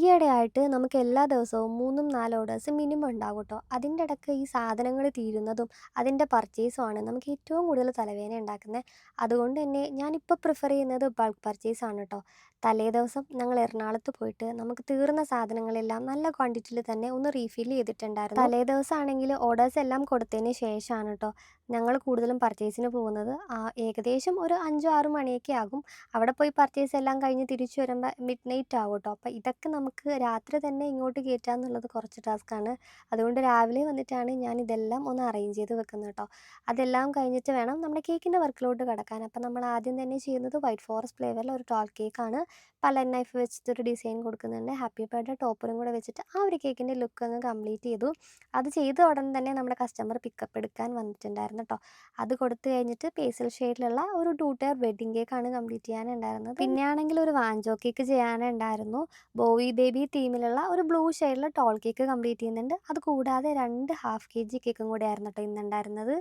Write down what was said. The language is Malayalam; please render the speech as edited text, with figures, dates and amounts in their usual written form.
ഈയിടെയായിട്ട് നമുക്ക് എല്ലാ ദിവസവും 3ഉം 4 ഓർഡേഴ്സ് മിനിമം ഉണ്ടാകും ട്ടോ. അതിൻ്റെ ഇടയ്ക്ക് ഈ സാധനങ്ങൾ തീരുന്നതും അതിൻ്റെ പർച്ചേസുമാണ് നമുക്ക് ഏറ്റവും കൂടുതൽ തലവേദന ഉണ്ടാക്കുന്നത്. അതുകൊണ്ട് തന്നെ ഞാനിപ്പോൾ പ്രിഫർ ചെയ്യുന്നത് ബൾക്ക് പർച്ചേസ് ആണ് ട്ടോ. തലേദിവസം ഞങ്ങൾ എറണാകുളത്ത് പോയിട്ട് നമുക്ക് തീർന്ന സാധനങ്ങളെല്ലാം നല്ല ക്വാണ്ടിറ്റിയിൽ തന്നെ ഒന്ന് റീഫിൽ ചെയ്തിട്ടുണ്ടായിരുന്നു. തലേദിവസമാണെങ്കിൽ ഓർഡേഴ്സ് എല്ലാം കൊടുത്തതിന് ശേഷമാണ് ട്ടോ ഞങ്ങൾ കൂടുതലും പർച്ചേസിന് പോകുന്നത്. ഏകദേശം ഒരു 5-6 മണിയൊക്കെ ആകും. അവിടെ പോയി പർച്ചേസ് എല്ലാം കഴിഞ്ഞ് തിരിച്ചു വരുമ്പോൾ മിഡ് നൈറ്റ് ആവും ട്ടോ. അപ്പോൾ ഇതൊക്കെ നമുക്ക് രാത്രി തന്നെ ഇങ്ങോട്ട് കയറ്റുക എന്നുള്ളത് കുറച്ച് ടാസ്ക്കാണ്. അതുകൊണ്ട് രാവിലെ വന്നിട്ടാണ് ഞാൻ ഇതെല്ലാം ഒന്ന് അറേഞ്ച് ചെയ്ത് വെക്കുന്നത് ട്ടോ. അതെല്ലാം കഴിഞ്ഞിട്ട് വേണം നമ്മുടെ കേക്കിൻ്റെ വർക്കിലോട്ട് കിടക്കാൻ. അപ്പോൾ നമ്മൾ ആദ്യം തന്നെ ചെയ്യുന്നത് വൈറ്റ് ഫോറസ്റ്റ് ഫ്ലേവറിൽ ഒരു ടോൾ കേക്കാണ്. പലൻ നൈഫ് വെച്ചിട്ടൊരു ഡിസൈൻ കൊടുക്കുന്നുണ്ട്. ഹാപ്പി ബർത്ത്ഡേ ടോപ്പറും കൂടെ വെച്ചിട്ട് ആ ഒരു കേക്കിൻ്റെ ലുക്ക് അങ്ങ് കംപ്ലീറ്റ് ചെയ്തു. അത് ചെയ്ത ഉടൻ തന്നെ നമ്മുടെ കസ്റ്റമർ പിക്കപ്പ് എടുക്കാൻ വന്നിട്ടുണ്ടായിരുന്നു ട്ടോ. അത് കൊടുത്തു കഴിഞ്ഞിട്ട് പേസ്റ്റൽ ഷെയ്ഡിലുള്ള ഒരു 2 ടയർ വെഡ്ഡിംഗ് കേക്കാണ് കംപ്ലീറ്റ് ചെയ്യാനുണ്ടായിരുന്നത്. പിന്നെ ആണെങ്കിൽ ഒരു വാഞ്ചോ കേക്ക് ചെയ്യാനുണ്ടായിരുന്നു. ബോവി ബേബി തീമിലുള്ള ഒരു ബ്ലൂ ഷെയ്ഡിലുള്ള ടോൾ കേക്ക് കംപ്ലീറ്റ് ചെയ്യുന്നുണ്ട്. അത് കൂടാതെ 2 ഹാഫ് KG കേക്കും കൂടെ ആയിരുന്നു കേട്ടോ ഇന്നുണ്ടായിരുന്നത്.